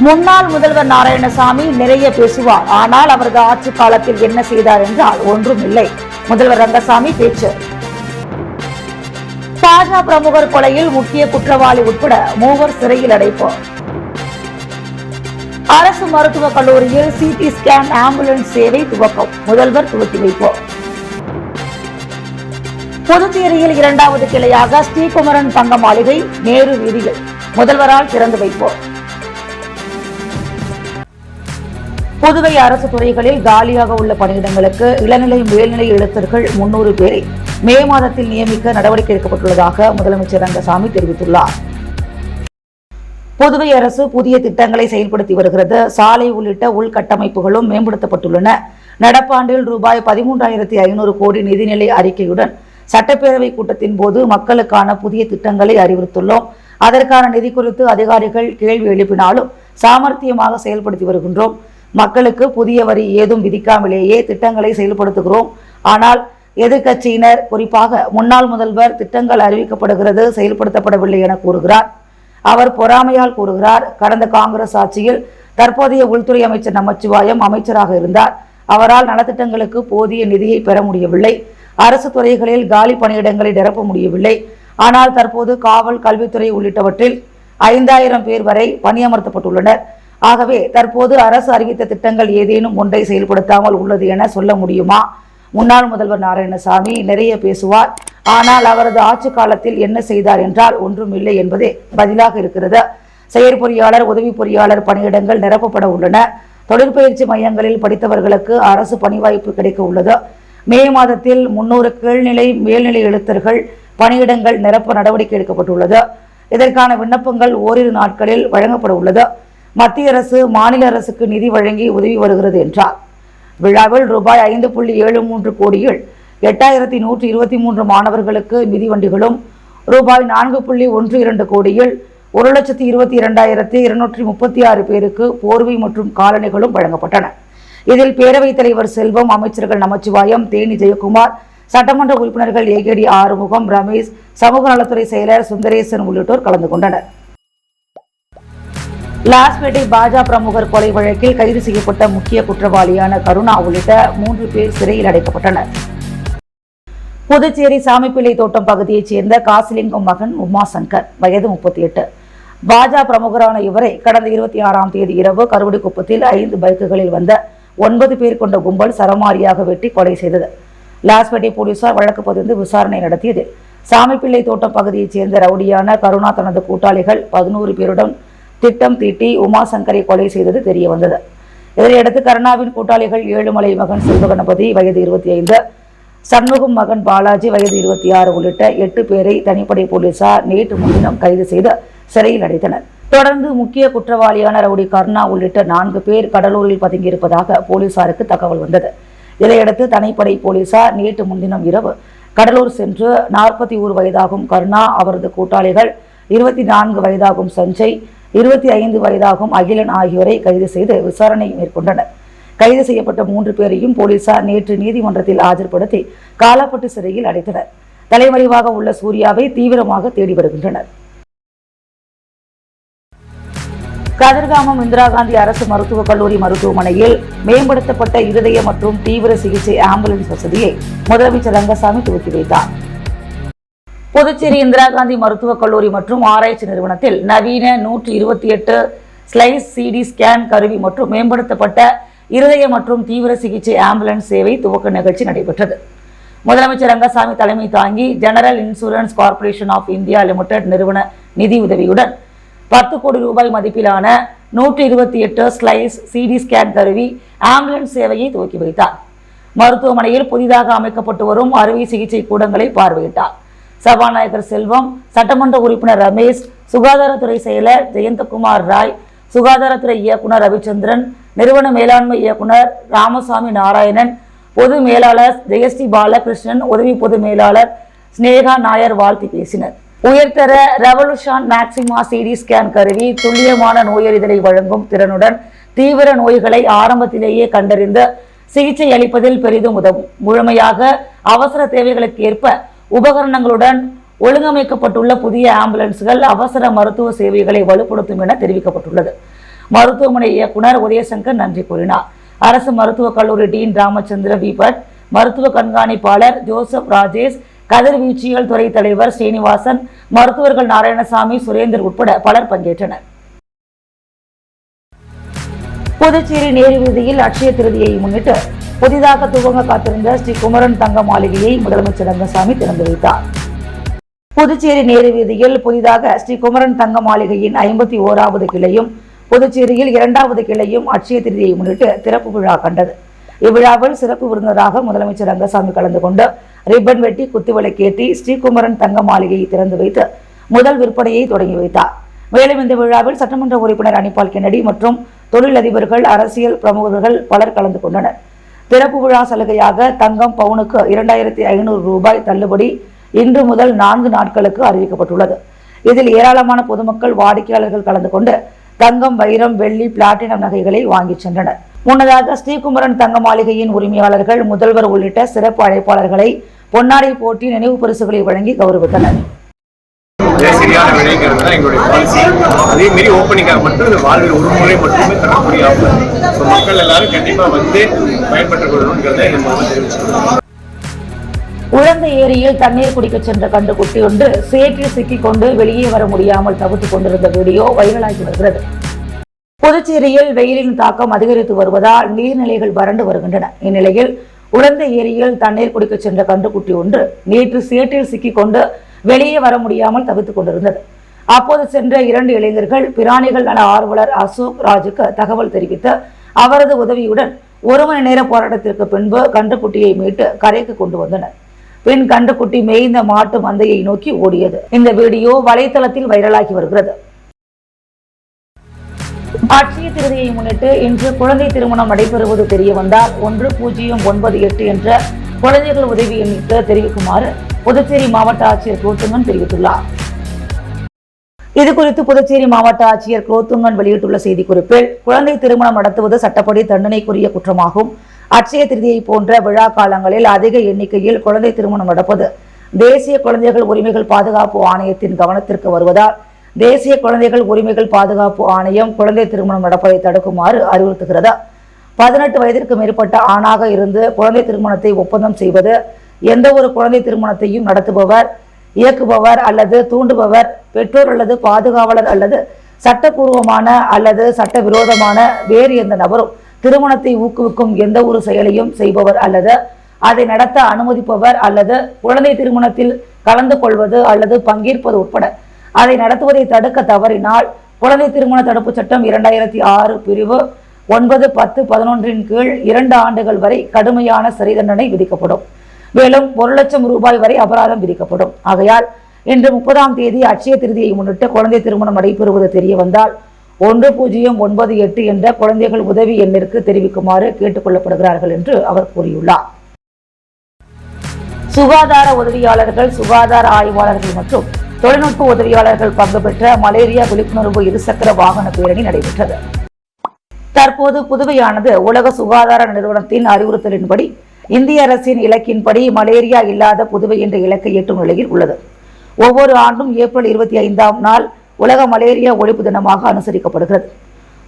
முன்னாள் முதல்வர் நாராயணசாமி நிறைய பேசுவார், ஆனால் அவரது ஆட்சி காலத்தில் என்ன செய்தார் என்றால் ஒன்றும் இல்லை. முதல்வர் ரங்கசாமி பேச்சு. பாஜக பிரமுகர் கொலையில் முக்கிய குற்றவாளி உட்பட 3 சிறையில் அடைப்பு. அரசு மருத்துவக் கல்லூரியில் சிடி ஸ்கேன் ஆம்புலன்ஸ் சேவை துவக்கம், முதல்வர் துவக்கி வைப்பு. புதுச்சேரியில் 2வது கிளையாக ஸ்ரீகுமரன் தங்க மாளிகை நேரு வீதியில் முதல்வரால் திறந்து வைப்பு. புதுவை அரசு துறைகளில் காலியாக உள்ள பணியிடங்களுக்கு இளநிலை மேல்நிலை எழுத்தர்கள் 300 பேரை மே மாதத்தில் நியமிக்க நடவடிக்கை எடுக்கப்பட்டுள்ளதாக முதலமைச்சர் ரங்கசாமி தெரிவித்துள்ளார். புதுவை அரசு புதிய திட்டங்களை செயல்படுத்தி வருகிறது. சாலை உள்ளிட்ட உள்கட்டமைப்புகளும் மேம்படுத்தப்பட்டுள்ளன. நடப்பாண்டில் ரூபாய் 13,500 கோடி நிதிநிலை அறிக்கையுடன் சட்டப்பேரவை கூட்டத்தின் போது மக்களுக்கான புதிய திட்டங்களை அறிவுறுத்துள்ளோம். அதற்கான நிதி குறித்து அதிகாரிகள் கேள்வி எழுப்பினாலும் சாமர்த்தியமாக செயல்படுத்தி வருகின்றோம். மக்களுக்கு புதிய வரி ஏதும் விதிக்காமலேயே திட்டங்களை செயல்படுத்துகிறோம். ஆனால் எதிர்க்கட்சியினர், குறிப்பாக முன்னாள் முதல்வர், திட்டங்கள் அறிவிக்கப்படுகிறது, செயல்படுத்தப்படவில்லை என கூறுகிறார். அவர் பொறாமையால் கூறுகிறார். கடந்த காங்கிரஸ் ஆட்சியில் தற்போதைய உள்துறை அமைச்சர் நமச்சிவாயம் அமைச்சராக இருந்தார். அவரால் நலத்திட்டங்களுக்கு போதிய நிதியை பெற முடியவில்லை. அரசு துறைகளில் காலி பணியிடங்களை நிரப்ப முடியவில்லை. ஆனால் தற்போது காவல், கல்வித்துறை உள்ளிட்டவற்றில் 5,000 பேர் வரை பணியமர்த்தப்பட்டுள்ளனர். ஆகவே தற்போது அரசு அறிவித்த திட்டங்கள் ஏதேனும் ஒன்றை செயல்படுத்தாமல் உள்ளது என சொல்ல முடியுமா? முன்னாள் முதல்வர் நாராயணசாமி நிறைய பேசுவார், ஆனால் அவரது ஆட்சி காலத்தில் என்ன செய்தார் என்றால் ஒன்றும் இல்லை என்பதே பதிலாக இருக்கிறது. செயற்பொறியாளர், உதவி பொறியாளர் பணியிடங்கள் நிரப்பப்பட உள்ளன. தொழிற்பயிற்சி மையங்களில் படித்தவர்களுக்கு அரசு பணி வாய்ப்பு கிடைக்க உள்ளது. மே மாதத்தில் 300 கீழ்நிலை மேல்நிலை எழுத்தர்கள் பணியிடங்கள் நிரப்ப நடவடிக்கை எடுக்கப்பட்டுள்ளது. இதற்கான விண்ணப்பங்கள் ஓரிரு நாட்களில் வழங்கப்பட உள்ளது. மத்திய அரசு மாநில அரசுக்கு நிதி வழங்கி உதவி வருகிறது என்றார். விழாவில் ரூபாய் 5.73 கோடியில் 8,123 மாணவர்களுக்கு மிதிவண்டிகளும், ரூபாய் 4.12 கோடியில் 1,22,236 பேருக்கு போர்வை மற்றும் காலணிகளும் வழங்கப்பட்டன. இதில் பேரவைத் தலைவர் செல்வம், அமைச்சர்கள் நமச்சிவாயம், தேனி ஜெயக்குமார், சட்டமன்ற உறுப்பினர்கள் ஏகேடி ஆறுமுகம், ரமேஷ், சமூக நலத்துறை செயலர் சுந்தரேசன் உள்ளிட்டோர் கலந்து கொண்டனர். லாஸ்பேட்டை பாஜக பிரமுகர் கொலை வழக்கில் கைது செய்யப்பட்ட முக்கிய குற்றவாளியான கருணா உள்ளிட்ட 3 பேர் சிறையில் அடைக்கப்பட்டனர். புதுச்சேரி சாமிப்பிள்ளை தோட்டம் பகுதியைச் சேர்ந்த காசிலிங்கம் மகன் உமாசங்கர், வயது 38. பாஜக பிரமுகரான இவரை கடந்த 26ஆம் தேதி இரவு கருவடிக்குப்பத்தில் 5 பைக்குகளில் வந்த 9 பேர் கொண்ட கும்பல் சரமாரியாக வெட்டி கொலை செய்தது. லாஸ்பேட்டை போலீசார் வழக்கு பதிந்து விசாரணை நடத்தியதில் சாமிப்பிள்ளை தோட்டம் பகுதியைச் சேர்ந்த ரவுடியான கருணா தனது கூட்டாளிகள் 11 பேருடன் திட்டம் தீட்டி உமாசங்கரை கொலை செய்தது தெரிய வந்தது. இதனையடுத்து கருணாவின் கூட்டாளிகள் ஏழுமலை மகன் செல்வகணபதி, வயது 25, சண்முகம் மகன் பாலாஜி, வயது 26 உள்ளிட்ட 8 பேரை தனிப்படை போலீசார் நேற்று முன்தினம் கைது செய்து சிறையில் அடைத்தனர். தொடர்ந்து முக்கிய குற்றவாளியான ரவுடி கருணா உள்ளிட்ட 4 பேர் கடலூரில் பதுங்கியிருப்பதாக போலீசாருக்கு தகவல் வந்தது. இதையடுத்து தனிப்படை போலீசார் நேற்று முன்தினம் இரவு கடலூர் சென்று 41 வயதாகும் கருணா, அவரது கூட்டாளிகள் 24 வயதாகும் சஞ்சய், 25 வயதாகும் அகிலன் ஆகியோரை கைது செய்து விசாரணை மேற்கொண்டனர். கைது செய்யப்பட்ட 3 பேரையும் போலீசார் நேற்று நீதிமன்றத்தில் ஆஜர்படுத்தி காலாப்பட்டு சிறையில் அடைத்தனர். தலைமறைவாக உள்ள சூர்யாவை தீவிரமாக தேடி வருகின்றனர். கதிர்காமம் இந்திரா காந்தி அரசு மருத்துவக் கல்லூரி மருத்துவமனையில் மேம்படுத்தப்பட்ட இருதய மற்றும் தீவிர சிகிச்சை ஆம்புலன்ஸ் வசதியை முதலமைச்சர் ரங்கசாமி துவக்கி வைத்தார். புதுச்சேரி இந்திரா காந்தி மருத்துவக் கல்லூரி மற்றும் ஆராய்ச்சி நிறுவனத்தில் நவீன 128 ஸ்லைஸ் சிடி ஸ்கேன் கருவி மற்றும் மேம்படுத்தப்பட்ட இருதய மற்றும் தீவிர சிகிச்சை ஆம்புலன்ஸ் சேவை துவக்க நிகழ்ச்சி நடைபெற்றது. முதலமைச்சர் ரங்கசாமி தலைமை தாங்கி general insurance corporation of India limited நிறுவன நிதி உதவியுடன் 10 கோடி ரூபாய் மதிப்பிலான 128 ஸ்லைஸ் சிடி ஸ்கேன் கருவி ஆம்புலன்ஸ் சேவையை துவக்கி வைத்தார். மருத்துவமனையில் புதிதாக அமைக்கப்பட்டு வரும் அறுவை சிகிச்சை கூடங்களை பார்வையிட்டார். சபாநாயகர் செல்வம், சட்டமன்ற உறுப்பினர் ரமேஷ், சுகாதாரத்துறை செயலர் ஜெயந்தகுமார் ராய், சுகாதாரத்துறை இயக்குனர் ரவிச்சந்திரன், நிறுவன மேலாண்மை இயக்குனர் ராமசாமி நாராயணன், பொது மேலாளர் ஜெயஸ்ரீ பாலகிருஷ்ணன், உதவி பொது மேலாளர் ஸ்னேகா நாயர் வாழ்த்தி பேசினர். உயர்தர ரெவல்யூஷன் மேக்சிமா சிடி ஸ்கேன் கருவி துல்லியமான நோயறிதலை வழங்கும் திறனுடன் தீவிர நோய்களை ஆரம்பத்திலேயே கண்டறிந்து சிகிச்சை அளிப்பதில் பெரிதும் உதவும். முழுமையாக அவசர தேவைகளுக்கு ஏற்ப உபகரணங்களுடன் ஒழுங்கமைக்கப்பட்டுள்ள புதிய ஆம்புலன்ஸ்கள் அவசர மருத்துவ சேவைகளை வலுப்படுத்தும் என தெரிவிக்கப்பட்டுள்ளது. மருத்துவமனை இயக்குனர் உதயசங்கர் நன்றி கூறினார். அரசு மருத்துவக் கல்லூரி டீன் ராமச்சந்திர விபட், மருத்துவ கண்காணிப்பாளர் ஜோசப் ராஜேஷ், கதிர்வீச்சியல் துறை தலைவர் ஸ்ரீனிவாசன், மருத்துவர்கள் நாராயணசாமி, சுரேந்தர் உட்பட பலர் பங்கேற்றனர். புதுச்சேரி நேரு வீதியில் அட்சய திருதியை முன்னிட்டு புதிதாக துவங்க காத்திருந்த ஸ்ரீ குமரன் தங்க மாளிகையை முதலமைச்சர் ரங்கசாமி திறந்து வைத்தார். புதுச்சேரி நேரு வீதியில் புதிதாக ஸ்ரீ குமரன் தங்க மாளிகையின் 51வது கிளையும் புதுச்சேரியில் 2வது கிளையும் அட்சய திருதியை முன்னிட்டு திறப்பு விழா கண்டது. இவ்விழாவில் சிறப்பு விருந்தினராக முதலமைச்சர் ரங்கசாமி கலந்து கொண்டு ரிப்பன் வெட்டி குத்துவிளக்கேற்றி ஸ்ரீகுமரன் தங்க மாளிகையை திறந்து வைத்து முதல் விற்பனையை தொடங்கி வைத்தார். மேலும் இந்த விழாவில் சட்டமன்ற உறுப்பினர் அனிபால் கென்னடி மற்றும் தொழிலதிபர்கள், அரசியல் பிரமுகர்கள் பலர் கலந்து கொண்டனர். திறப்பு விழா சலுகையாக தங்கம் பவுனுக்கு 2500 ரூபாய் தள்ளுபடி இன்று முதல் 4 நாட்களுக்கு அறிவிக்கப்பட்டுள்ளது. இதில் ஏராளமான பொதுமக்கள், வாடிக்கையாளர்கள் கலந்து கொண்டு தங்கம், வைரம், வெள்ளி, பிளாட்டினம் நகைகளை வாங்கிச் சென்றனர். முன்னதாக ஸ்ரீகுமரன் தங்க மாளிகையின் உரிமையாளர்கள், முதல்வர் உள்ளிட்ட சிறப்பு அழைப்பாளர்களை பொன்னாடை போட்டி நினைவு பரிசுகளை வழங்கி கௌரவித்தனர். சரியான விலைங்கிறது தான் எங்களுடைய பாலிசி. அதே மாரி ஓப்பனிங்காக மட்டும் இந்த வாழ்வில் ஒரு முறை மட்டுமே தரக்கூடிய ஆஃபர். ஸோ மக்கள் எல்லாரும் கண்டிப்பாக வந்து பயன்பட்டுக் கொள்ளணுங்கிறத இந்த மூலமாக தெரிவிச்சுக்கிறோம். உழந்தை ஏரியில் தண்ணீர் குடிக்க சென்ற கண்டுகுட்டி ஒன்று சேற்றில் சிக்கிக் கொண்டு வெளியே வர முடியாமல் தவித்துக் கொண்டிருந்த வீடியோ வைரலாகி வருகிறது. புதுச்சேரியில் வெயிலின் தாக்கம் அதிகரித்து வருவதால் நீர்நிலைகள் வறண்டு வருகின்றன. இந்நிலையில் உழந்தை ஏரியில் தண்ணீர் குடிக்க சென்ற கண்டுகுட்டி ஒன்று நேற்று சேற்றில் சிக்கிக் கொண்டு வெளியே வர முடியாமல் தவித்துக் கொண்டிருந்தது. அப்போது சென்ற 2 இளைஞர்கள் பிராணிகள் நல ஆர்வலர் அசோக் ராஜுக்கு தகவல் தெரிவித்து அவரது உதவியுடன் 1 மணி நேர போராட்டத்திற்கு பின்பு கண்டுகுட்டியை மீட்டு கரைக்கு கொண்டு வந்தனர். பின் கண்டுகுட்டி மேய்ந்த மாட்டு மந்தையை நோக்கி ஓடியது. இந்த வீடியோ வலைதளத்தில் வைரலாகி வருகிறது. அட்சய திருதியை முன்னிட்டு இன்று குழந்தை திருமணம் நடைபெறுவது தெரிய வந்தால் 1098 என்ற குழந்தைகள் உதவி எண்ணிற்கு தெரிவிக்குமாறு புதுச்சேரி மாவட்ட ஆட்சியர் குலோத்துங்கன் தெரிவித்துள்ளார். இதுகுறித்து புதுச்சேரி மாவட்ட ஆட்சியர் குலோத்துங்கன் வெளியிட்டுள்ள செய்திக்குறிப்பில், குழந்தை திருமணம் நடத்துவது சட்டப்படி தண்டனைக்குரிய குற்றமாகும். அட்சய திருதியை போன்ற விழா காலங்களில் அதிக எண்ணிக்கையில் குழந்தை திருமணம் நடப்பது தேசிய குழந்தைகள் உரிமைகள் பாதுகாப்பு ஆணையத்தின் கவனத்திற்கு வருவதால் தேசிய குழந்தைகள் உரிமைகள் பாதுகாப்பு ஆணையம் குழந்தை திருமணம் நடப்பதை தடுக்குமாறு அறிவுறுத்துகிறது. 18 வயதிற்கு மேற்பட்ட ஆணாக இருந்து குழந்தை திருமணத்தை ஒப்பந்தம் செய்வது, எந்த ஒரு குழந்தை திருமணத்தையும் நடத்துபவர், இயக்குபவர் அல்லது தூண்டுபவர், பெற்றோர் அல்லது பாதுகாவலர் அல்லது சட்டப்பூர்வமான அல்லது சட்டவிரோதமான வேறு எந்த நபரும் திருமணத்தை ஊக்குவிக்கும் எந்த ஒரு செயலையும் செய்பவர் அல்லது அதை நடத்த அனுமதிப்பவர் அல்லது குழந்தை திருமணத்தில் கலந்து கொள்வது அல்லது பங்கேற்பது உட்பட அதை நடத்துவதை தடுக்க தவறினால் குழந்தை திருமண தடுப்பு சட்டம் 2006 பிரிவு 9, 10, 11 கீழ் 2 ஆண்டுகள் வரை கடுமையான சிறை தண்டனை விதிக்கப்படும். மேலும் 1 லட்சம் ரூபாய் வரை அபராதம் விதிக்கப்படும். ஆகையால் இன்று 30ஆம் தேதி அட்சய திருதியை முன்னிட்டு குழந்தை திருமணம் நடைபெறுவது தெரிய வந்தால் 1098 என்ற குழந்தைகள் உதவி எண்ணிற்கு தெரிவிக்குமாறு கேட்டுக் கொள்ளப்படுகிறார்கள் என்று அவர் கூறியுள்ளார். சுகாதார உதவியாளர்கள், சுகாதார ஆய்வாளர்கள் மற்றும் தொழில்நுட்ப உதவியாளர்கள் பங்கு பெற்ற மலேரியா விழிப்புணர்வு இருசக்கர வாகன பேரணி நடைபெற்றது. தற்போது புதுவையானது உலக சுகாதார நிறுவனத்தின் அறிவுறுத்தலின்படி இந்திய அரசின் இலக்கின்படி மலேரியா இல்லாத புதுவை என்ற இலக்கை எட்டும் நிலையில் உள்ளது. ஒவ்வொரு ஆண்டும் ஏப்ரல் 25ஆம் நாள் உலக மலேரியா ஒழிப்பு தினமாக அனுசரிக்கப்படுகிறது.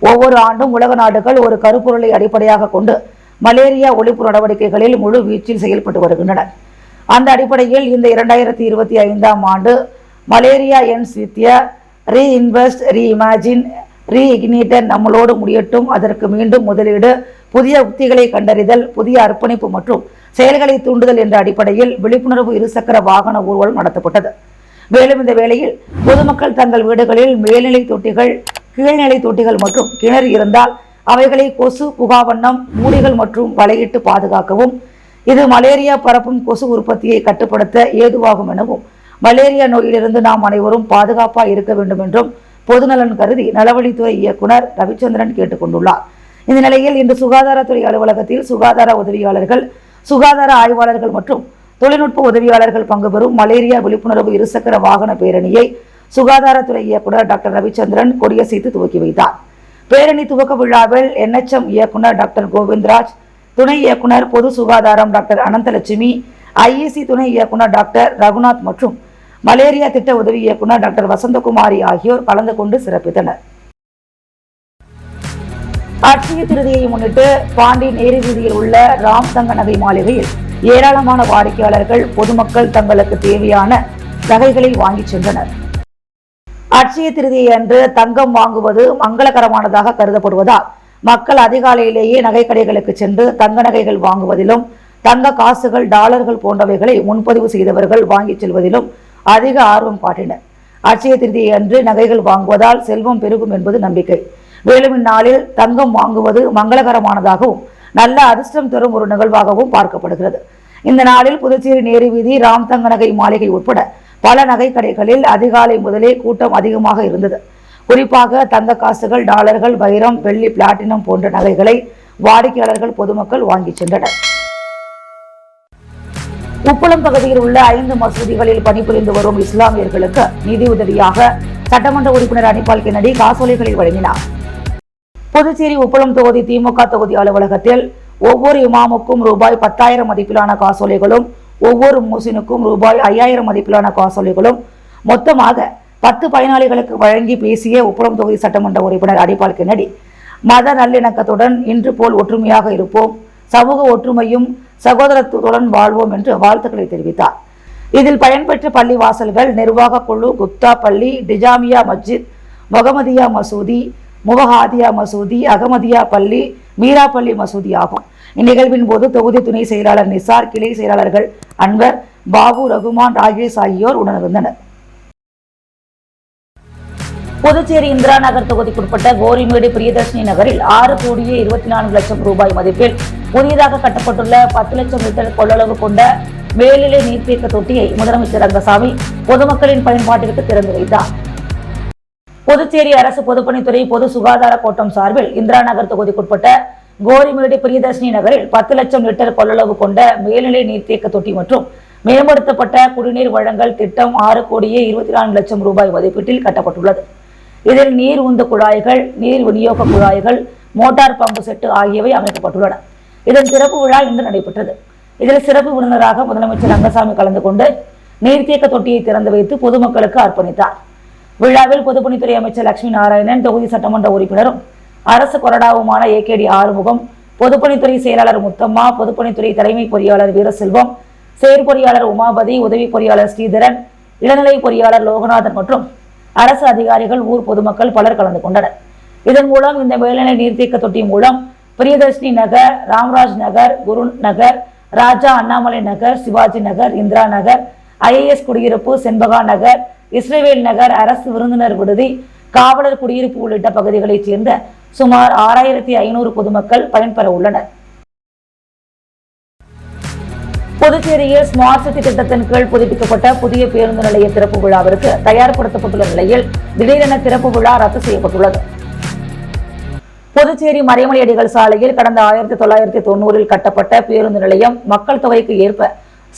ஒவ்வொரு ஆண்டும் உலக நாடுகள் ஒரு கருப்பொருளை அடிப்படையாக கொண்டு மலேரியா ஒழிப்பு நடவடிக்கைகளில் முழு வீச்சில் செயல்பட்டு வருகின்றன. அந்த அடிப்படையில் இந்த 2025ஆம் ஆண்டு malaria ends with reinvest, reimagine, reignited நம்மளோடு முடியட்டும், அதற்கு மீண்டும் முதலீடு, புதிய உத்திகளை கண்டறிதல், புதிய அர்ப்பணிப்பு மற்றும் செயல்களை தூண்டுதல் என்ற அடிப்படையில் விழிப்புணர்வு இருசக்கர வாகன ஊர்வலம் நடத்தப்பட்டது. மேலும் இந்த வேளையில் பொதுமக்கள் தங்கள் வீடுகளில் மேல்நிலை தொட்டிகள், கீழ்நிலை தொட்டிகள் மற்றும் கிணறு இருந்தால் அவைகளை கொசு புகாவண்ணம், மூடிகள் மற்றும் வலையிட்டு பாதுகாக்கவும், இது மலேரியா பரப்பும் கொசு உற்பத்தியை கட்டுப்படுத்த ஏதுவாகும் எனவும், மலேரியா நோயிலிருந்து நாம் அனைவரும் பாதுகாப்பாக இருக்க வேண்டும் என்றும் பொதுநலன் கருதி நலவழித்துறை இயக்குனர் ரவிச்சந்திரன் கேட்டுக்கொண்டுள்ளார். இந்த நிலையில் இன்று சுகாதாரத்துறை அலுவலகத்தில் சுகாதார உதவியாளர்கள், சுகாதார ஆய்வாளர்கள் மற்றும் தொழில்நுட்ப உதவியாளர்கள் பங்கு பெறும் மலேரியா விழிப்புணர்வு இருசக்கர வாகன பேரணியை சுகாதாரத்துறை இயக்குனர் டாக்டர் ரவிச்சந்திரன் கொடியசைத்து துவக்கி வைத்தார். பேரணி துவக்க விழாவில் NHM இயக்குனர் டாக்டர் கோவிந்தராஜ், துணை இயக்குனர் பொது சுகாதாரம் டாக்டர் அனந்தலட்சுமி, IEC துணை இயக்குனர் டாக்டர் ரகுநாத் மற்றும் மலேரியா திட்ட உதவி இயக்குனர் டாக்டர் வசந்தகுமாரி ஆகியோர் கலந்து கொண்டு சிறப்பித்தனர். அட்சய திருதியை முன்னிட்டு பாண்டி நேரு வீதியில் உள்ள ராம் தங்க நகை மாளிகையில் ஏராளமான வாடிக்கையாளர்கள் பொதுமக்கள் தங்களுக்கு தேவையான நகைகளை வாங்கிச் சென்றனர். அட்சய திருதியை அன்று தங்கம் வாங்குவது மங்களகரமானதாக கருதப்படுவதால் மக்கள் அதிகாலையிலேயே நகை கடைகளுக்கு சென்று தங்க நகைகள் வாங்குவதிலும் தங்க காசுகள் டாலர்கள் போன்றவைகளை முன்பதிவு செய்தவர்கள் வாங்கிச் செல்வதிலும் அதிக ஆர்வம் காட்டினர். அட்சய திருதியை அன்று நகைகள் வாங்குவதால் செல்வம் பெருகும் என்பது நம்பிக்கை. மேலும் இந்நாளில் தங்கம் வாங்குவது மங்களகரமானதாகவும் நல்ல அதிர்ஷ்டம் தரும் ஒரு நிகழ்வாகவும் பார்க்கப்படுகிறது. இந்த நாளில் புதுச்சேரி நேரு வீதி ராம் தங்க நகை மாளிகை உட்பட பல நகை கடைகளில் அதிகாலை முதலே கூட்டம் அதிகமாக இருந்தது. குறிப்பாக தங்க காசுகள் டாலர்கள் வைரம் வெள்ளி பிளாட்டினம் போன்ற நகைகளை வாடிக்கையாளர்கள் பொதுமக்கள் வாங்கி சென்றனர். உப்பளம் பகுதியில் உள்ள 5 மசூதிகளில் பணிபுரிந்து வரும் இஸ்லாமியர்களுக்கு நிதி உதவியாக சட்டமன்ற உறுப்பினர் அனிபால் கென்னடி காசோலைகளை வழங்கினார். புதுச்சேரி உப்பளம் தொகுதி திமுக தொகுதி அலுவலகத்தில் ஒவ்வொரு இமாமுக்கும் ரூபாய் 10,000 மதிப்பிலான காசோலைகளும் ஒவ்வொரு மூசினுக்கும் ரூபாய் 5,000 மதிப்பிலான காசோலைகளும் மொத்தமாக 10 பயனாளிகளுக்கு வழங்கி பேசிய உப்பளம் தொகுதி சட்டமன்ற உறுப்பினர் அனிபால் கென்னடி மத நல்லிணக்கத்துடன் இன்று போல் ஒற்றுமையாக இருப்போம், சமூக ஒற்றுமையும் சகோதரத்துடன் வாழ்வோம் என்று வாழ்த்துக்களை தெரிவித்தார். இதில் பயன்பெற்ற பள்ளி வாசல்கள் நிர்வாக குழு குப்தா பள்ளி, டிஜாமியா மஸ்ஜித், முகமதியா மசூதி, முவஹாதியா மசூதி, அகமதியா பள்ளி, மீரா பள்ளி மசூதி ஆகும். இந்நிகழ்வின் போது தொகுதி துணை செயலாளர் நிசார், கிளை செயலாளர்கள் அன்வர், பாபு, ரகுமான், ராகேஷ் ஆகியோர் உடனிருந்தனர். புதுச்சேரி இந்திரா நகர் தொகுதிக்குட்பட்ட கோரிமேடு பிரியதர்ஷினி நகரில் 6,24 லட்சம் ரூபாய் மதிப்பில் புதியதாக கட்டப்பட்டுள்ள 10 லட்சம் லிட்டர் கொள்ளளவு கொண்ட மேல்நிலை நீர்த்தேக்க தொட்டியை முதலமைச்சர் ரங்கசாமி பொதுமக்களின் பயன்பாட்டிற்கு திறந்து வைத்தார். புதுச்சேரி அரசு பொதுப்பணித்துறை பொது சுகாதார கோட்டம் சார்பில் இந்திரா நகர் தொகுதிக்குட்பட்ட கோரிமேடு பிரியதர்ஷினி நகரில் 10 லட்சம் லிட்டர் கொள்ளளவு கொண்ட மேல்நிலை நீர்த்தேக்க தொட்டி மற்றும் மேம்படுத்தப்பட்ட குடிநீர் வழங்கல் திட்டம் 6,24 லட்சம் ரூபாய் மதிப்பீட்டில் கட்டப்பட்டுள்ளது. இதில் நீர் உந்து குழாய்கள், நீர் விநியோக குழாய்கள், மோட்டார் பம்பு செட்டு ஆகியவை அமைக்கப்பட்டுள்ளன. இதன் சிறப்பு விழா இன்று நடைபெற்றது. இதில் சிறப்பு விருந்தினராக முதலமைச்சர் ரங்கசாமி கலந்து கொண்டு நீர்த்தேக்க தொட்டியை திறந்து வைத்து பொதுமக்களுக்கு அர்ப்பணித்தார். விழாவில் பொதுப்பணித்துறை அமைச்சர் லட்சுமி நாராயணன், தொகுதி சட்டமன்ற உறுப்பினரும் அரசு கொறடாவுமான ஏகேடி ஆறுமுகம், பொதுப்பணித்துறை செயலாளர் முத்தம்மா, பொதுப்பணித்துறை தலைமை பொறியாளர் வீரசெல்வம், செயற்பொறியாளர் உமாபதி, உதவி பொறியாளர் ஸ்ரீதரன், இளநிலை பொறியாளர் லோகநாதன் மற்றும் அரசு அதிகாரிகள், ஊர் பொதுமக்கள் பலர் கலந்து கொண்டனர். இதன் மூலம் இந்த மேல்நிலை நீர்த்தேக்க தொட்டி மூலம் பிரியதர்ஷினி நகர், ராம்ராஜ் நகர், குரு நகர், ராஜா அண்ணாமலை நகர், சிவாஜி நகர், இந்திரா நகர், IAS குடியிருப்பு, செண்பகா நகர், இஸ்ரேவேல் நகர், அரசு விருந்தினர் விடுதி, காவலர் குடியிருப்பு உள்ளிட்ட பகுதிகளைச் சேர்ந்த சுமார் 6,500 பொதுமக்கள் பயன்பெற உள்ளனர். புதுச்சேரியில் ஸ்மார்ட் சிட்டி திட்டத்தின் கீழ் புதுப்பிக்கப்பட்ட புதிய பேருந்து நிலைய திறப்பு விழாவிற்கு தயார்படுத்தப்பட்டுள்ள நிலையில் திடீரென திறப்பு விழா ரத்து செய்யப்பட்டுள்ளது. புதுச்சேரி மறைமலையடிகள் சாலையில் கடந்த 1990 கட்டப்பட்ட பேருந்து நிலையம் மக்கள் தொகைக்கு ஏற்ப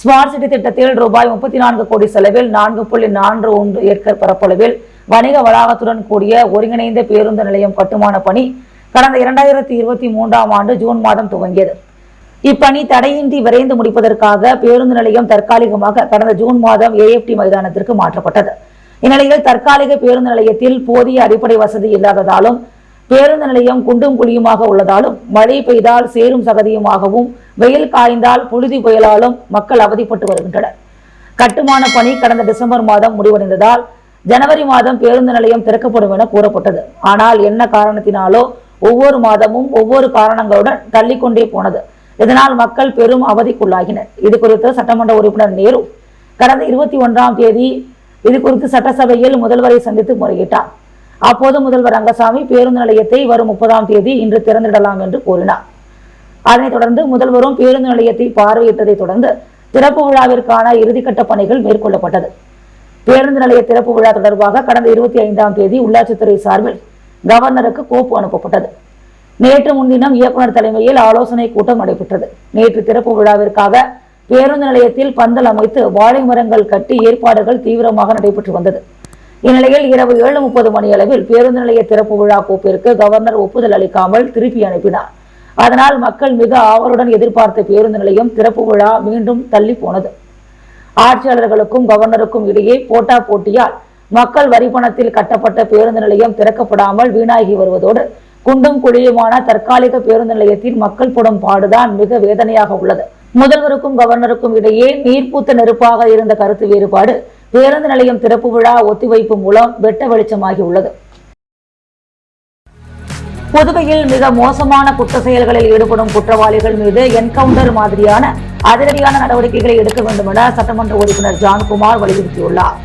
ஸ்மார்ட் சிட்டி திட்டத்தில் ரூபாய் 34 கோடி செலவில் 4.41 ஏக்கர் பரப்பளவில் வணிக வளாகத்துடன் கூடிய ஒருங்கிணைந்த பேருந்து நிலையம் கட்டுமான பணி கடந்த 2023 ஆண்டு ஜூன் மாதம் துவங்கியது. இப்பணி தடையின்றி விரைந்து முடிப்பதற்காக பேருந்து நிலையம் தற்காலிகமாக கடந்த ஜூன் மாதம் AFT மைதானத்திற்கு மாற்றப்பட்டது. இந்நிலையில் தற்காலிக பேருந்து நிலையத்தில் போதிய அடிப்படை வசதி இல்லாததாலும் பேருந்து நிலையம் குண்டும் குழியுமாக உள்ளதாலும் மழை பெய்தால் சேரும் சகதியுமாகவும் வெயில் காய்ந்தால் புழுதி புயலாலும் மக்கள் அவதிப்பட்டு வருகின்றனர். கட்டுமான பணி கடந்த டிசம்பர் மாதம் முடிவடைந்ததால் ஜனவரி மாதம் பேருந்து நிலையம் திறக்கப்படும் என கூறப்பட்டது. ஆனால் என்ன காரணத்தினாலோ ஒவ்வொரு மாதமும் ஒவ்வொரு காரணங்களுடன் தள்ளிக்கொண்டே போனது. இதனால் மக்கள் பெரும் அவதிக்குள்ளாகினர். இது குறித்து சட்டமன்ற உறுப்பினர் நேரு கடந்த 21ஆம் தேதி இது குறித்து சட்டசபையில் முதல்வரை சந்தித்து முறையிட்டார். அப்போது முதல்வர் ரங்கசாமி பேருந்து நிலையத்தை வரும் 30ஆம் தேதி இன்று திறந்திடலாம் என்று கூறினார். அதனைத் தொடர்ந்து முதல்வரும் பேருந்து நிலையத்தை பார்வையிட்டதை தொடர்ந்து திறப்பு விழாவிற்கான இறுதிக்கட்ட பணிகள் மேற்கொள்ளப்பட்டது. பேருந்து நிலைய திறப்பு விழா தொடர்பாக கடந்த 25ஆம் தேதி உள்ளாட்சித்துறை சார்பில் கவர்னருக்கு கோப்பு அனுப்பப்பட்டது. நேற்று முன்தினம் இயக்குநர் தலைமையில் ஆலோசனை கூட்டம் நடைபெற்றது. நேற்று திறப்பு விழாவிற்காக பேருந்து நிலையத்தில் பந்தல் அமைத்து வாழை மரங்கள் கட்டி ஏற்பாடுகள் தீவிரமாக நடைபெற்று வந்தது. இந்நிலையில் இரவு 7:30 மணியளவில் பேருந்து நிலைய திறப்பு விழா கோப்பிற்கு கவர்னர் ஒப்புதல் அளிக்காமல் திருப்பி அனுப்பினார். அதனால் மக்கள் மிக ஆவலுடன் எதிர்பார்த்த பேருந்து நிலையம் திறப்பு விழா மீண்டும் தள்ளி போனது. ஆட்சியாளர்களுக்கும் கவர்னருக்கும் இடையே போட்டா போட்டியால் மக்கள் வரி பணத்தில் கட்டப்பட்ட பேருந்து நிலையம் திறக்கப்படாமல் வீணாகி வருவதோடு குண்டும் குழியுமான தற்காலிக பேருந்து நிலையத்தில் மக்கள் படும் பாடுதான் மிக வேதனையாக உள்ளது. முதல்வருக்கும் கவர்னருக்கும் இடையே நீர்பூத்த நெருப்பாக இருந்த கருத்து வேறுபாடு பேருந்து நிலையம் திறப்பு விழா ஒத்திவைப்பு மூலம் வெட்ட வெளிச்சமாகி உள்ளது. புதுவையில் மிக மோசமான குற்ற செயல்களில் ஈடுபடும் குற்றவாளிகள் மீது என்கவுண்டர் மாதிரியான அதிரடியான நடவடிக்கைகளை எடுக்க வேண்டும் என சட்டமன்ற உறுப்பினர் ஜான்குமார் வலியுறுத்தியுள்ளார்.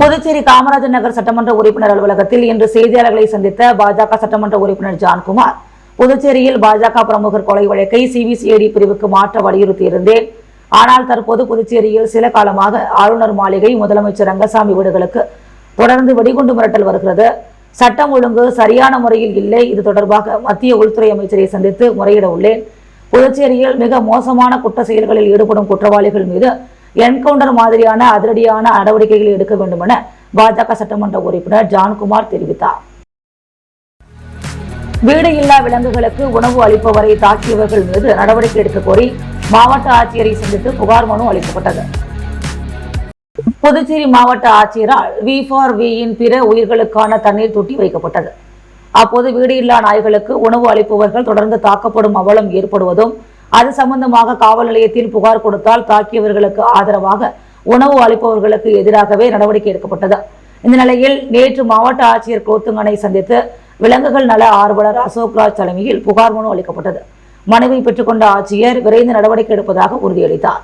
புதுச்சேரி காமராஜர் நகர் சட்டமன்ற உறுப்பினர் அலுவலகத்தில் இன்று செய்தியாளர்களை சந்தித்த பாஜக சட்டமன்ற உறுப்பினர் ஜான்குமார், புதுச்சேரியில் பாஜக பிரமுகர் கொலை வழக்கை சிபிசிஐடி பிரிவுக்கு மாற்ற வலியுறுத்தியிருந்தேன். ஆனால் தற்போது புதுச்சேரியில் சில காலமாக ஆளுநர் மாளிகை, முதலமைச்சர் ரங்கசாமி வீடுகளுக்கு தொடர்ந்து வெடிகுண்டு மிரட்டல் வருகிறது. சட்டம் ஒழுங்கு சரியான முறையில் இல்லை. இது தொடர்பாக மத்திய உள்துறை அமைச்சரை சந்தித்து முறையிட உள்ளேன். புதுச்சேரியில் மிக மோசமான குற்ற செயல்களில் ஈடுபடும் குற்றவாளிகள் மீது என்கவுண்டர் மாதிரியான அதிரடியான நடவடிக்கைகளை எடுக்க வேண்டும் என பாஜக சட்டமன்ற உறுப்பினர் ஜான்குமார் தெரிவித்தார். வீடு இல்லா விலங்குகளுக்கு உணவு அளிப்பவரை தாக்கியவர்கள் மீது நடவடிக்கை எடுக்க கோரி மாவட்ட ஆட்சியரை சந்தித்து புகார் மனு அளிக்கப்பட்டது. புதுச்சேரி மாவட்ட ஆட்சியரால் V4Vயின் பிற உயிர்களுக்கான தண்ணீர் தொட்டி வைக்கப்பட்டது. அப்போது வீடு இல்லா நாய்களுக்கு உணவு அளிப்பவர்கள் தொடர்ந்து தாக்கப்படும் அவலம் ஏற்படுவதும், அது சம்பந்தமாக காவல் நிலையத்தில் புகார் கொடுத்தால் தாக்கியவர்களுக்கு ஆதரவாக உணவு அளிப்பவர்களுக்கு எதிராகவே நடவடிக்கை எடுக்கப்பட்டது. இந்த நிலையில் நேற்று மாவட்ட ஆட்சியர் குலோத்துங்கனை சந்தித்து விலங்குகள் நல ஆர்வலர் அசோக்ராஜ் தலைமையில் புகார் மனு அளிக்கப்பட்டது. மனுவை பெற்றுக்கொண்ட ஆட்சியர் விரைந்து நடவடிக்கை எடுப்பதாக உறுதியளித்தார்.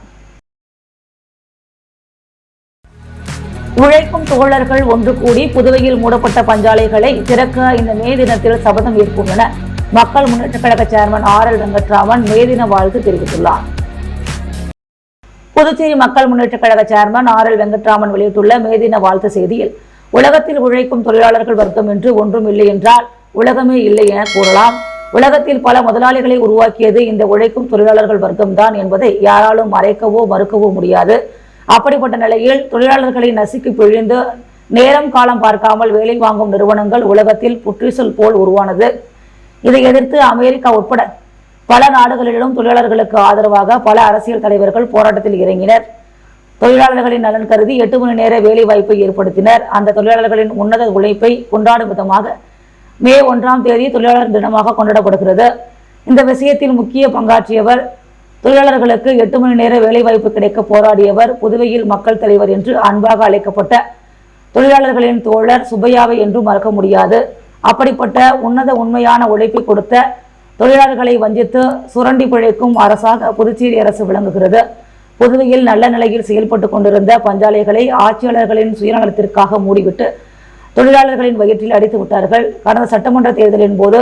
உழைக்கும் தோழர்கள் ஒன்று கூடி புதுவையில் மூடப்பட்ட பஞ்சாலைகளை திறக்க இந்த மே தினத்தில் சபதம் ஏற்போம் என மக்கள் முன்னேற்ற கழக சேர்மன் RL வெங்கட்ராமன் மே தின வாழ்த்து தெரிவித்துள்ளார். புதுச்சேரி மக்கள் முன்னேற்ற கழக சேர்மன் RL வெங்கட்ராமன் வெளியிட்டுள்ள மே தின வாழ்த்து செய்தியில், உலகத்தில் உழைக்கும் தொழிலாளர்கள் வர்க்கம் என்று ஒன்றும் இல்லை என்றால் உலகமே இல்லை என கூறலாம். உலகத்தில் பல முதலாளிகளை உருவாக்கியது இந்த உழைக்கும் தொழிலாளர்கள் வர்க்கம்தான் என்பதை யாராலும் மறைக்கவோ மறுக்கவோ முடியாது. அப்படிப்பட்ட நிலையில் தொழிலாளர்களை நசுக்கி பிழிந்து நேரம் காலம் பார்க்காமல் வேலை வாங்கும் நிறுவனங்கள் உலகத்தில் புற்றீசல் போல் உருவானது. இதை எதிர்த்து அமெரிக்கா உட்பட பல நாடுகளிலும் தொழிலாளர்களுக்கு ஆதரவாக பல அரசியல் தலைவர்கள் போராட்டத்தில் இறங்கினர். தொழிலாளர்களின் நலன் கருதி 8 மணி நேர வேலை வாய்ப்பை ஏற்படுத்தினர். அந்த தொழிலாளர்களின் உன்னத உழைப்பை கொண்டாடும் விதமாக மே 1ஆம் தேதி தொழிலாளர் தினமாக கொண்டாடப்படுகிறது. இந்த விஷயத்தில் முக்கிய பங்காற்றியவர், தொழிலாளர்களுக்கு 8 மணி நேர வேலைவாய்ப்பு கிடைக்க போராடியவர், புதுவையில் மக்கள் தலைவர் என்று அன்பாக அழைக்கப்பட்ட தொழிலாளர்களின் தோழர் சுப்பையாவை என்றும் மறக்க முடியாது. அப்படிப்பட்ட உன்னத உண்மையான உழைப்பை கொடுத்த தொழிலாளர்களை வஞ்சித்து சுரண்டி பிழைக்கும் அரசாக புதுச்சேரி அரசு விளங்குகிறது. புதுவையில் நல்ல நிலையில் செயல்பட்டு கொண்டிருந்த பஞ்சாலைகளை ஆட்சியாளர்களின் சுயநலத்திற்காக மூடிவிட்டு தொழிலாளர்களின் வயிற்றில் அடித்து விட்டார்கள். கடந்த சட்டமன்ற தேர்தலின் போது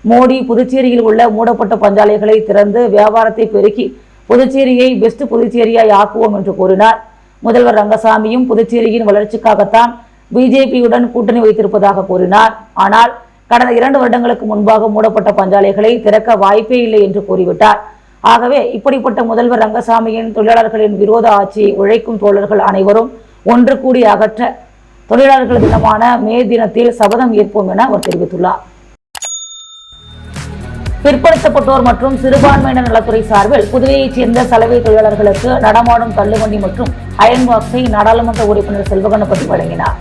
மோடி புதுச்சேரியில் உள்ள மூடப்பட்ட பஞ்சாலைகளை திறந்து வியாபாரத்தை பெருக்கி புதுச்சேரியை பெஸ்ட் புதுச்சேரியாய் ஆக்குவோம் என்று கூறினார். முதல்வர் ரங்கசாமியும் புதுச்சேரியின் வளர்ச்சிக்காகத்தான் பிஜேபியுடன் கூட்டணி வைத்திருப்பதாக கூறினார். ஆனால் கடந்த 2 வருடங்களுக்கு முன்பாக மூடப்பட்ட பஞ்சாலைகளை திறக்க வாய்ப்பே இல்லை என்று கூறிவிட்டார். ஆகவே இப்படிப்பட்ட முதல்வர் ரங்கசாமியின் தொழிலாளர்களின் விரோத ஆட்சியை உழைக்கும் தோழர்கள் அனைவரும் ஒன்று கூடி அகற்ற தொழிலாளர்கள் தினமான மே தினத்தில் சபதம் ஏற்போம் என அவர் தெரிவித்துள்ளார். பிற்படுத்தப்பட்டோர் மற்றும் சிறுபான்மையினர் நலத்துறை சார்பில் புதுவையைச் சேர்ந்த சலவை தொழிலாளர்களுக்கு நடமாடும் தள்ளுவண்டி மற்றும் அயன் பாக்ஸை நாடாளுமன்ற உறுப்பினர் செல்வகணபதி வழங்கினார்.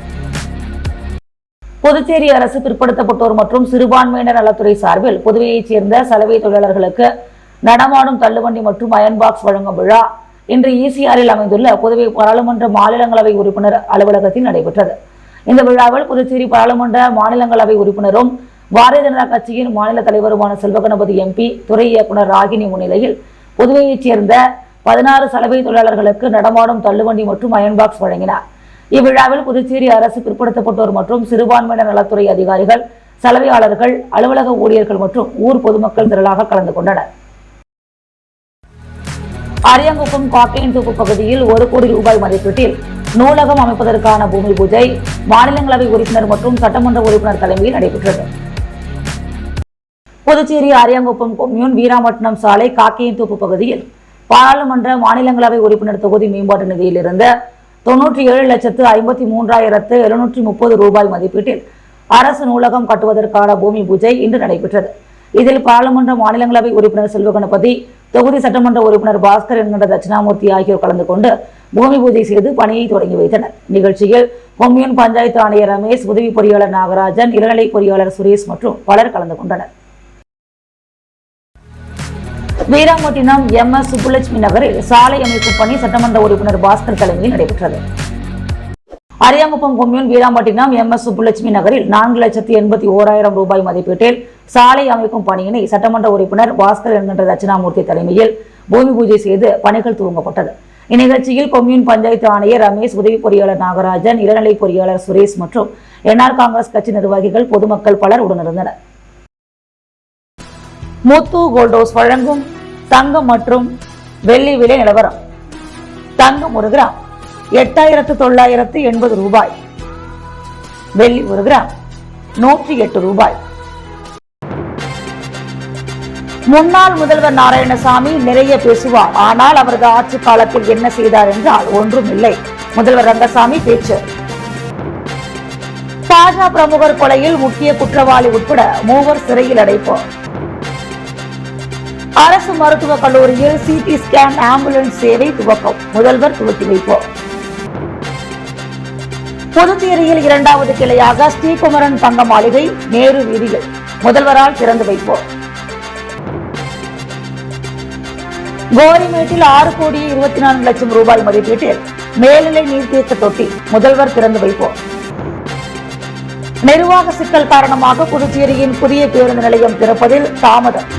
புதுச்சேரி அரசு பிற்படுத்தப்பட்டோர் மற்றும் சிறுபான்மையினர் நலத்துறை சார்பில் புதுவையைச் சேர்ந்த சலவை தொழிலாளர்களுக்கு நடமாடும் தள்ளுவண்டி மற்றும் அயன் பாக்ஸ் வழங்கும் விழா இன்று ECRல் அமைந்துள்ள புதுவை பாராளுமன்ற மாநிலங்களவை உறுப்பினர் அலுவலகத்தில் நடைபெற்றது. இந்த விழாவில் புதுச்சேரி பாராளுமன்ற மாநிலங்களவை உறுப்பினரும் பாரதிய ஜனதா கட்சியின் மாநில தலைவருமான செல்வகணபதி MP, துறை இயக்குனர் ராகினி முன்னிலையில் புதுவையைச் சேர்ந்த 16 சலவை தொழிலாளர்களுக்கு நடமாடும் தள்ளுவண்டி மற்றும் அயன் பாக்ஸ் வழங்கினார். இவ்விழாவில் புதுச்சேரி அரசு பிற்படுத்தப்பட்டோர் மற்றும் சிறுபான்மையினர் நலத்துறை அதிகாரிகள், சலவையாளர்கள், அலுவலக ஊழியர்கள் மற்றும் ஊர் பொதுமக்கள் திரளாக கலந்து கொண்டனர். அரியாங்குப்பம் காக்கையன்தோப்பு பகுதியில் 1 கோடி ரூபாய் மதிப்பீட்டில் நூலகம் அமைப்பதற்கான பூமி பூஜை மாநிலங்களவை உறுப்பினர் மற்றும் சட்டமன்ற உறுப்பினர் தலைமையில் நடைபெற்றது. புதுச்சேரி அரியாங்குப்பம் கொம்யூன் வீராமட்னம் சாலை காக்கையன்தோப்பு பகுதியில் பாராளுமன்ற மாநிலங்களவை உறுப்பினர் தொகுதி மேம்பாட்டு நிதியிலிருந்து 97,53,730 ரூபாய் மதிப்பீட்டில் அரசு நூலகம் கட்டுவதற்கான பூமி பூஜை இன்று நடைபெற்றது. இதில் பாராளுமன்ற மாநிலங்களவை உறுப்பினர் செல்வகணபதி, தொகுதி சட்டமன்ற உறுப்பினர் பாஸ்கர் என்கின்ற தட்சிணாமூர்த்தி ஆகியோர் கலந்து கொண்டு பூமி பூஜை செய்து பணியை தொடங்கி வைத்தனர். நிகழ்ச்சியில் கொம்யூன் பஞ்சாயத்து ஆணையர் ரமேஷ், உதவி பொறியாளர் நாகராஜன், இளநிலை பொறியாளர் சுரேஷ் மற்றும் பலர் கலந்து கொண்டனர். வீராம்பட்டினம் MS சுப்புலட்சுமி நகரில் சாலை அமைக்கும் பணி சட்டமன்ற உறுப்பினர் பாஸ்கர் தலைமையில் நடைபெற்றது. அரியாங்குப்பம் கொம்யூன் வீராம்பட்டினம் MS சுப்புலட்சுமி நகரில் 4,81,000 ரூபாய் மதிப்பீட்டில் சாலை அமைக்கும் பணியினை சட்டமன்ற உறுப்பினர் பாஸ்கர் என்கின்ற தட்சிணாமூர்த்தி தலைமையில் பூமி பூஜை செய்து பணிகள் துவங்கப்பட்டது. இந்நிகழ்ச்சியில் கொம்யூன் பஞ்சாயத்து ஆணையர் ரமேஷ், உதவி பொறியாளர் நாகராஜன், இளநிலை பொறியாளர் சுரேஷ் மற்றும் NR காங்கிரஸ் கட்சி நிர்வாகிகள், பொதுமக்கள் பலர் உடனிருந்தனர். முத்து கோல்ட் ஹவுஸ் வழங்கும் தங்கம் மற்றும் வெள்ளி விலை நிலவரம். தங்கம் 1 கிராம் 8,980 ரூபாய், வெள்ளி 1 கிராம் 108 ரூபாய். முன்னாள் முதல்வர் நாராயணசாமி நிறைய பேசுவார், ஆனால் அவரது ஆட்சி காலத்தில் என்ன செய்தார் என்றால் ஒன்றும் இல்லை. முதல்வர் ரங்கசாமி பேச்சு. பாஜக பிரமுகர் கொலையில் முக்கிய குற்றவாளி உட்பட 3 சிறையில் அடைப்பு. அரசு மருத்துவக் கல்லூரியில் CT ஸ்கேன் ஆம்புலன்ஸ் சேவை துவக்கம், முதல்வர் துவக்கி வைப்பு. புதுச்சேரியில் 2வது கிளையாக ஸ்ரீகுமரன் தங்க மாளிகை நேரு வீதியில் முதல்வரால் திறந்து வைப்பு. கோரிமேட்டில் 6,24,00,000 ரூபாய் மதிப்பீட்டில் மேல்நிலை நீர்த்தேக்க தொட்டி, முதல்வர் திறந்து வைப்பு. நிர்வாக சிக்கல் காரணமாக புதுச்சேரியின் புதிய பேருந்து நிலையம் திறப்பதில் தாமதம்.